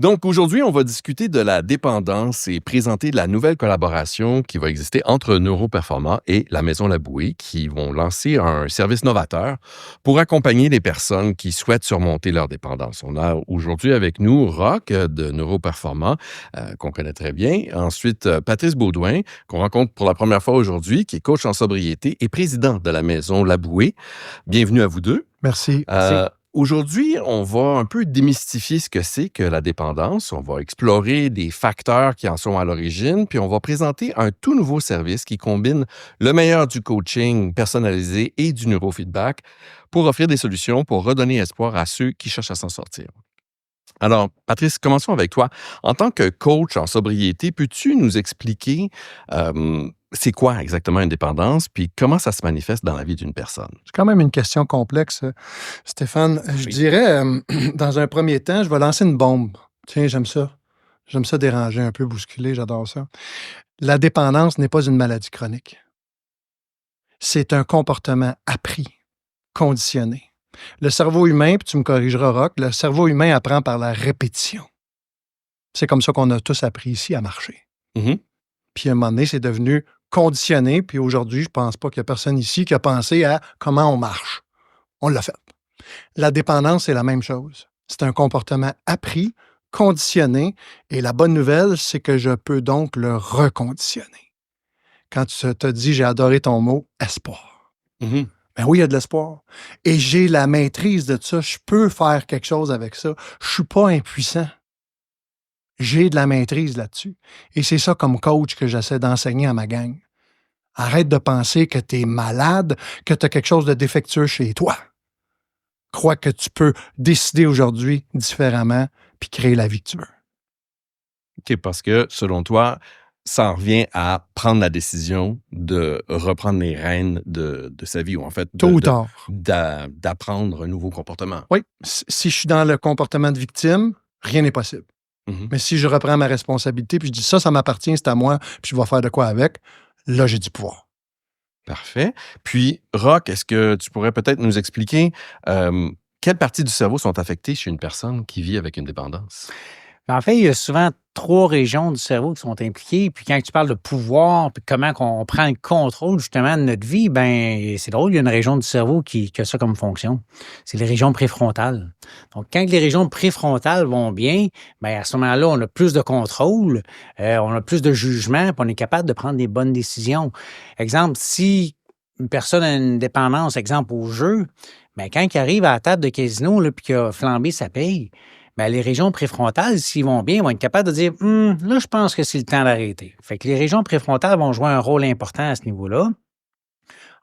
Donc aujourd'hui, on va discuter de la dépendance et présenter la nouvelle collaboration qui va exister entre Neuroperformant et la Maison Labouée qui vont lancer un service novateur pour accompagner les personnes qui souhaitent surmonter leur dépendance. On a aujourd'hui avec nous Roch de Neuroperformant, qu'on connaît très bien. Ensuite, Patrice Baudouin, qu'on rencontre pour la première fois aujourd'hui, qui est coach en sobriété et président de la Maison Labouée. Bienvenue à vous deux. Merci. Aujourd'hui, on va un peu démystifier ce que c'est que la dépendance. On va explorer des facteurs qui en sont à l'origine, puis on va présenter un tout nouveau service qui combine le meilleur du coaching personnalisé et du neurofeedback pour offrir des solutions pour redonner espoir à ceux qui cherchent à s'en sortir. Alors, Patrice, commençons avec toi. En tant que coach en sobriété, peux-tu nous expliquer c'est quoi exactement une dépendance, puis comment ça se manifeste dans la vie d'une personne? C'est quand même une question complexe, Stéphane. Je dirais, dans un premier temps, je vais lancer une bombe. Tiens, j'aime ça. J'aime ça déranger un peu, bousculer, j'adore ça. La dépendance n'est pas une maladie chronique. C'est un comportement appris, conditionné. Le cerveau humain, puis tu me corrigeras, Roch, le cerveau humain apprend par la répétition. C'est comme ça qu'on a tous appris ici à marcher. Mhm. Puis à un moment donné, c'est devenu conditionné, puis aujourd'hui, je pense pas qu'il y a personne ici qui a pensé à comment on marche. On l'a fait. La dépendance, c'est la même chose. C'est un comportement appris, conditionné, et la bonne nouvelle, c'est que je peux donc le reconditionner. Quand tu te dis, j'ai adoré ton mot, espoir. Mhm. Ben oui, il y a de l'espoir. Et j'ai la maîtrise de ça. Je peux faire quelque chose avec ça. Je suis pas impuissant. J'ai de la maîtrise là-dessus. Et c'est ça comme coach que j'essaie d'enseigner à ma gang. Arrête de penser que tu es malade, que tu as quelque chose de défectueux chez toi. Crois que tu peux décider aujourd'hui différemment puis créer la vie que tu veux. OK, parce que, selon toi, ça en revient à prendre la décision de reprendre les rênes de sa vie, ou en fait, Tôt ou tard. d'apprendre un nouveau comportement. Oui, si je suis dans le comportement de victime, rien n'est possible. Mhm. Mais si je reprends ma responsabilité puis je dis ça m'appartient, c'est à moi, puis je vais faire de quoi avec, là, j'ai du pouvoir. Parfait. Puis, Roch, est-ce que tu pourrais peut-être nous expliquer quelles parties du cerveau sont affectées chez une personne qui vit avec une dépendance? En fait, il y a souvent 3 régions du cerveau qui sont impliquées. Puis quand tu parles de pouvoir, puis comment on prend le contrôle justement de notre vie, ben c'est drôle, il y a une région du cerveau qui a ça comme fonction. C'est les régions préfrontales. Donc, quand les régions préfrontales vont bien, ben à ce moment-là, on a plus de contrôle, on a plus de jugement, puis on est capable de prendre des bonnes décisions. Exemple, si une personne a une dépendance, exemple, au jeu, ben quand il arrive à la table de casino, là, puis qu'il a flambé sa paye, ben, les régions préfrontales, s'ils vont bien, vont être capables de dire là, je pense que c'est le temps d'arrêter. Fait que les régions préfrontales vont jouer un rôle important à ce niveau-là.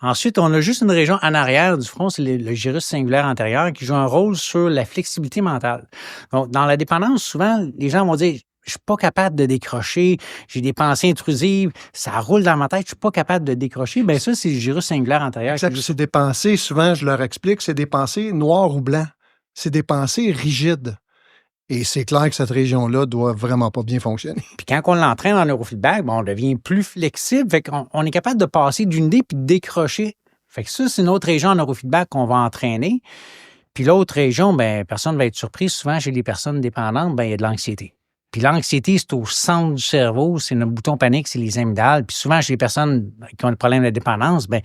Ensuite, on a juste une région en arrière du front, c'est le gyrus singulaire antérieur, qui joue un rôle sur la flexibilité mentale. Donc, dans la dépendance, souvent, les gens vont dire je suis pas capable de décrocher, j'ai des pensées intrusives, ça roule dans ma tête, je suis pas capable de décrocher. Bien, ça, c'est le gyrus singulaire antérieur. Exact. C'est des pensées, souvent, je leur explique, c'est des pensées noires ou blancs. C'est des pensées rigides. Et c'est clair que cette région-là doit vraiment pas bien fonctionner. Puis quand on l'entraîne en neurofeedback, ben, on devient plus flexible. Fait qu'on est capable de passer d'une idée puis de décrocher. Fait que ça, c'est une autre région en neurofeedback qu'on va entraîner. Puis l'autre région, ben, personne ne va être surpris. Souvent, chez les personnes dépendantes, ben, il y a de l'anxiété. Puis l'anxiété, c'est au centre du cerveau. C'est notre bouton panique, c'est les amygdales. Puis souvent, chez les personnes qui ont des problèmes de dépendance, ben,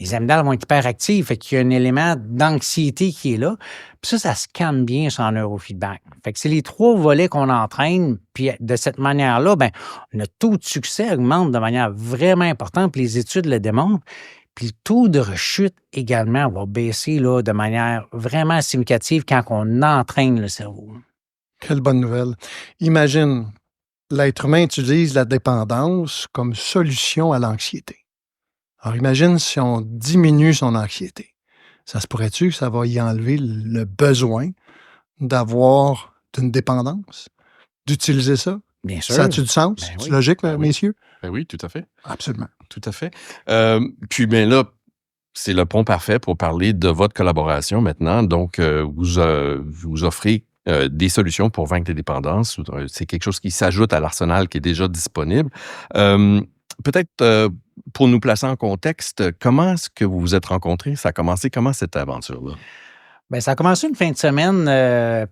les amygdales vont être hyperactives, fait qu'il y a un élément d'anxiété qui est là. Puis ça se calme bien sur un neurofeedback. Fait que c'est les 3 volets qu'on entraîne, puis de cette manière-là, ben, notre taux de succès augmente de manière vraiment importante, puis les études le démontrent. Puis le taux de rechute également va baisser là, de manière vraiment significative quand on entraîne le cerveau. Quelle bonne nouvelle. Imagine, l'être humain utilise la dépendance comme solution à l'anxiété. Alors, imagine si on diminue son anxiété. Ça se pourrait-tu que ça va y enlever le besoin d'avoir une dépendance? D'utiliser ça? Bien sûr. Ça a-tu du sens? Ben C'est oui. logique, Ben oui. messieurs? Ben oui, tout à fait. Absolument. Tout à fait. Puis, bien là, c'est le pont parfait pour parler de votre collaboration maintenant. Donc, vous offrez des solutions pour vaincre les dépendances. C'est quelque chose qui s'ajoute à l'arsenal qui est déjà disponible. Peut-être pour nous placer en contexte, comment est-ce que vous vous êtes rencontrés? Ça a commencé comment cette aventure-là? Ben, ça a commencé une fin de semaine.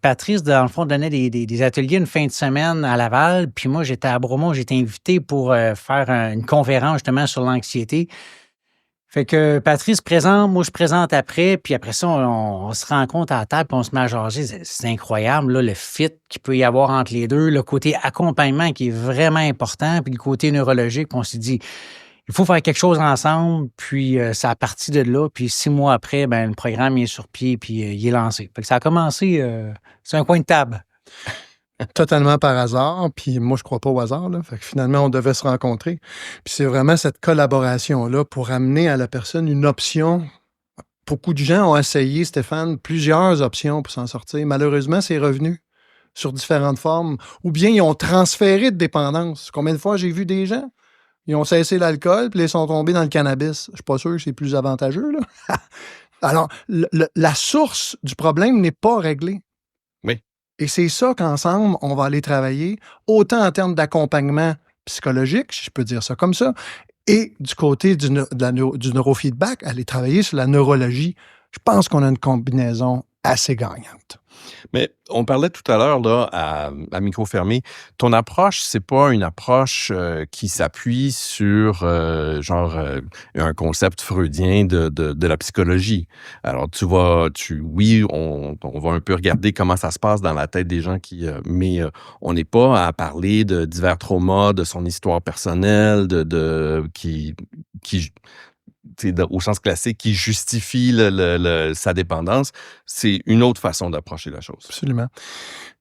Patrice, dans le fond, donnait des ateliers une fin de semaine à Laval. Puis moi, j'étais à Bromont, j'ai été invité pour faire une conférence justement sur l'anxiété. Fait que Patrice présente, moi je présente après, puis après ça, on se rencontre à la table, puis on se met à jaser. C'est incroyable, là, le fit qu'il peut y avoir entre les deux, le côté accompagnement qui est vraiment important, puis le côté neurologique, puis on s'est dit, il faut faire quelque chose ensemble, puis ça a parti de là, puis 6 mois après, ben, le programme il est sur pied, puis il est lancé. Fait que ça a commencé, c'est un coin de table. Totalement par hasard, puis moi, je crois pas au hasard, là. Fait que finalement, on devait se rencontrer. Puis c'est vraiment cette collaboration-là pour amener à la personne une option. Beaucoup de gens ont essayé, Stéphane, plusieurs options pour s'en sortir. Malheureusement, c'est revenu sur différentes formes. Ou bien ils ont transféré de dépendance. Combien de fois j'ai vu des gens? Ils ont cessé l'alcool, puis ils sont tombés dans le cannabis. Je suis pas sûr que c'est plus avantageux, là. Alors, la source du problème n'est pas réglée. Oui. Et c'est ça qu'ensemble, on va aller travailler, autant en termes d'accompagnement psychologique, si je peux dire ça comme ça, et du côté du neurofeedback, aller travailler sur la neurologie. Je pense qu'on a une combinaison assez gagnante. Mais on parlait tout à l'heure, là, à micro fermé, ton approche, c'est pas une approche qui s'appuie sur, un concept freudien de la psychologie. Alors, oui, on va un peu regarder comment ça se passe dans la tête des gens mais on n'est pas à parler de divers traumas, de son histoire personnelle, qui au sens classique, qui justifie sa dépendance. C'est une autre façon d'approcher la chose. Absolument.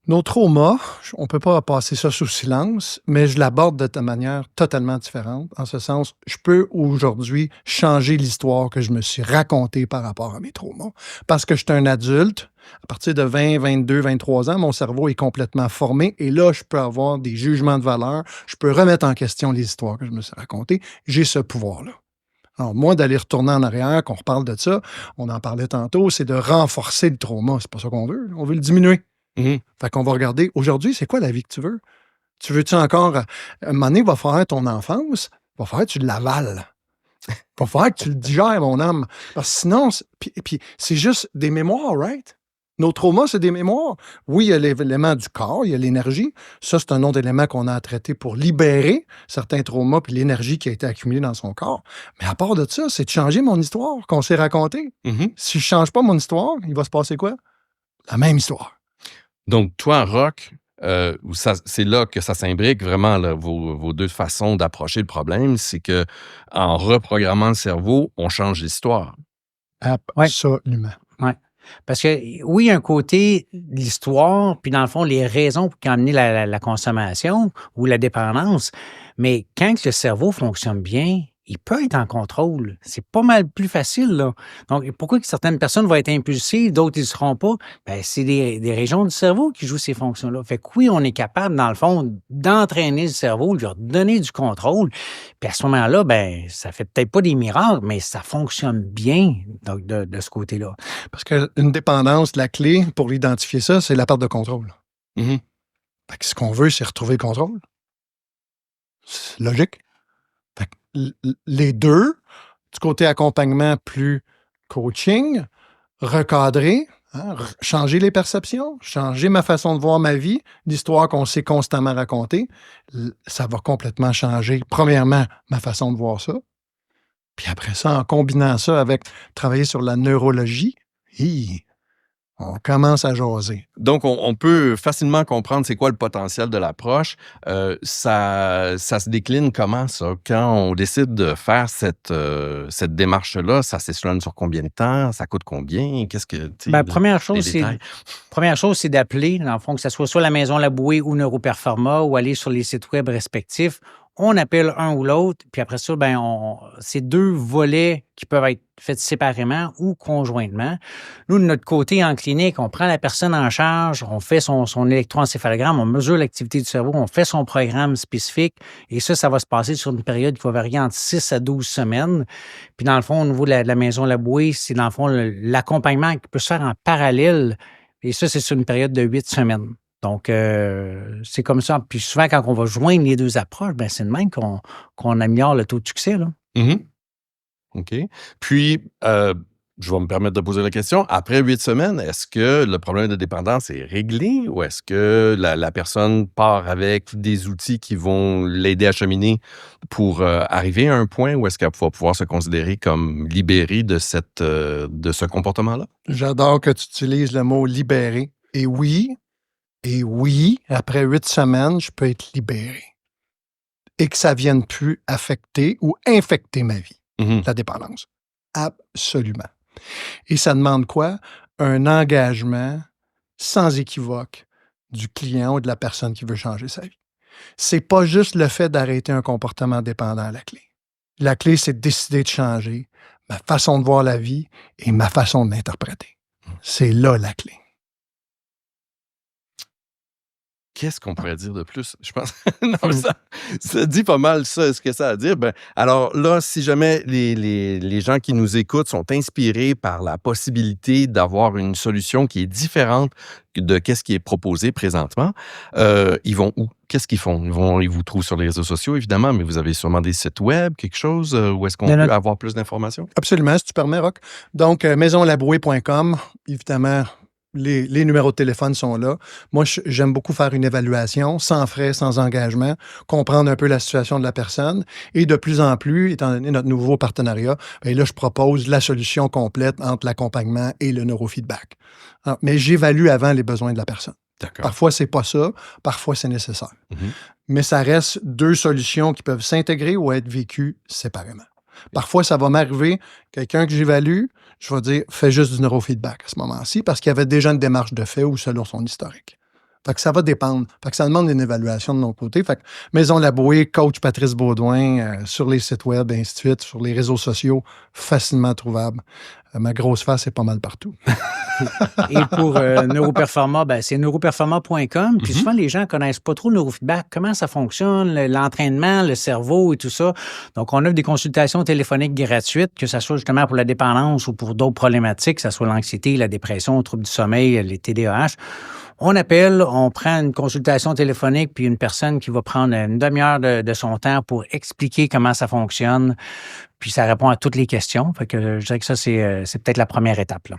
Nos traumas, on ne peut pas passer ça sous silence, mais je l'aborde de manière totalement différente. En ce sens, je peux aujourd'hui changer l'histoire que je me suis racontée par rapport à mes traumas. Parce que je suis un adulte, à partir de 20, 22, 23 ans, mon cerveau est complètement formé et là, je peux avoir des jugements de valeur. Je peux remettre en question les histoires que je me suis racontées. J'ai ce pouvoir-là. Alors, moi, d'aller retourner en arrière, qu'on reparle de ça, on en parlait tantôt, c'est de renforcer le trauma. C'est pas ça qu'on veut. On veut le diminuer. Mm-hmm. Fait qu'on va regarder, aujourd'hui, c'est quoi la vie que tu veux? Tu veux-tu encore... À un moment donné, il va falloir ton enfance, il va falloir que tu l'avales. Il va falloir que tu le digères, mon âme. Parce que sinon, puis c'est juste des mémoires, right? Nos traumas, c'est des mémoires. Oui, il y a l'élément du corps, il y a l'énergie. Ça, c'est un autre élément qu'on a à traiter pour libérer certains traumas puis l'énergie qui a été accumulée dans son corps. Mais à part de ça, c'est de changer mon histoire qu'on s'est racontée. Mm-hmm. Si je change pas mon histoire, il va se passer quoi? La même histoire. Donc, toi, Roch, c'est là que ça s'imbrique vraiment, là, vos deux façons d'approcher le problème. C'est que en reprogrammant le cerveau, on change l'histoire. Absolument. Ouais. Parce que oui, il y a un côté de l'histoire, puis dans le fond, les raisons qui ont amené la consommation ou la dépendance. Mais quand le cerveau fonctionne bien, il peut être en contrôle. C'est pas mal plus facile, là. Donc, pourquoi que certaines personnes vont être impulsives, d'autres, ils ne seront pas? Ben, c'est des régions du cerveau qui jouent ces fonctions-là. Fait que oui, on est capable, dans le fond, d'entraîner le cerveau, de lui donner du contrôle. Puis à ce moment-là, ben, ça fait peut-être pas des miracles, mais ça fonctionne bien donc, de ce côté-là. Parce qu'une dépendance, la clé pour identifier ça, c'est la perte de contrôle. Mm-hmm. Fait que ce qu'on veut, c'est retrouver le contrôle. C'est logique. Fait que les deux, du côté accompagnement plus coaching, recadrer, changer les perceptions, changer ma façon de voir ma vie, l'histoire qu'on s'est constamment racontée, ça va complètement changer, premièrement, ma façon de voir ça. Puis après ça, en combinant ça avec travailler sur la neurologie, on commence à jaser. Donc, on peut facilement comprendre c'est quoi le potentiel de l'approche. Ça se décline comment, ça? Quand on décide de faire cette démarche-là, ça s'échelonne sur combien de temps? Ça coûte combien? Qu'est-ce que... Ben, première chose, c'est d'appeler, dans le fond, que ce soit la Maison Labouée ou Neuroperforma ou aller sur les sites web respectifs. On appelle un ou l'autre, puis après ça, ben, c'est deux volets qui peuvent être faits séparément ou conjointement. Nous, de notre côté, en clinique, on prend la personne en charge, on fait son électroencéphalogramme, on mesure l'activité du cerveau, on fait son programme spécifique, et ça va se passer sur une période qui va varier entre 6 à 12 semaines. Puis dans le fond, au niveau de la Maison Labouée, c'est dans le fond l'accompagnement qui peut se faire en parallèle, et ça, c'est sur une période de 8 semaines. Donc, c'est comme ça. Puis souvent, quand on va joindre les deux approches, ben c'est de même qu'on améliore le taux de succès, là. Mm-hmm. OK. Puis, je vais me permettre de poser la question. Après 8 semaines, est-ce que le problème de dépendance est réglé ou est-ce que la personne part avec des outils qui vont l'aider à cheminer pour arriver à un point où est-ce qu'elle va pouvoir se considérer comme libérée de ce comportement-là? J'adore que tu utilises le mot libéré. Et oui, après 8 semaines, je peux être libéré. Et que ça ne vienne plus affecter ou infecter ma vie, la dépendance. Absolument. Et ça demande quoi? Un engagement sans équivoque du client ou de la personne qui veut changer sa vie. C'est pas juste le fait d'arrêter un comportement dépendant à la clé. La clé, c'est de décider de changer ma façon de voir la vie et ma façon de l'interpréter. C'est là la clé. Qu'est-ce qu'on pourrait dire de plus? Je pense non, ça dit pas mal ça, ce que ça a à dire. Ben, alors là, si jamais les gens qui nous écoutent sont inspirés par la possibilité d'avoir une solution qui est différente de qu'est-ce qui est proposé présentement, ils vont où? Qu'est-ce qu'ils font? Ils vous trouvent sur les réseaux sociaux, évidemment, mais vous avez sûrement des sites web, quelque chose, où est-ce qu'on peut avoir plus d'informations? Absolument, si tu permets, Roch. Donc, maisonlabrouée.com, évidemment, les numéros de téléphone sont là. Moi, j'aime beaucoup faire une évaluation, sans frais, sans engagement, comprendre un peu la situation de la personne. Et de plus en plus, étant donné notre nouveau partenariat, bien là, je propose la solution complète entre l'accompagnement et le neurofeedback. Alors, mais j'évalue avant les besoins de la personne. D'accord. Parfois, c'est pas ça. Parfois, c'est nécessaire. Mais ça reste deux solutions qui peuvent s'intégrer ou être vécues séparément. Parfois, ça va m'arriver, quelqu'un que j'évalue, je vais dire, fais juste du neurofeedback à ce moment-ci, parce qu'il y avait déjà une démarche de fait ou selon son historique. Fait que ça va dépendre. Fait que ça demande une évaluation de notre côté. Fait que Maison Labrouée, coach Patrice Baudouin, sur les sites web, et ainsi de suite, sur les réseaux sociaux, facilement trouvable. Ma grosse face est pas mal partout. Et pour Neuroperforma, ben, c'est neuroperforma.com. Puis souvent, les gens ne connaissent pas trop le neurofeedback, comment ça fonctionne, l'entraînement, le cerveau et tout ça. Donc, on offre des consultations téléphoniques gratuites, que ce soit justement pour la dépendance ou pour d'autres problématiques, que ce soit l'anxiété, la dépression, le trouble du sommeil, les TDAH. On appelle, on prend une consultation téléphonique, puis une personne qui va prendre une demi-heure de son temps pour expliquer comment ça fonctionne, puis ça répond à toutes les questions. Fait que je dirais que ça, c'est peut-être la première étape, là.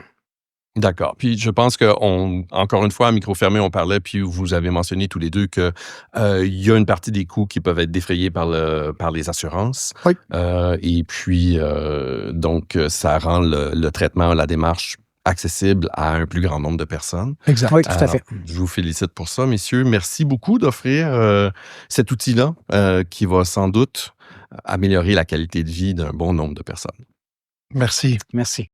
D'accord. Puis je pense que encore une fois, à micro fermé, on parlait, puis vous avez mentionné tous les deux que il y a une partie des coûts qui peuvent être défrayés par les assurances. Oui. Et puis, donc, ça rend le traitement, la démarche accessible à un plus grand nombre de personnes. Exact. Oui, tout à fait. Je vous félicite pour ça, messieurs. Merci beaucoup d'offrir cet outil-là qui va sans doute améliorer la qualité de vie d'un bon nombre de personnes. Merci. Merci.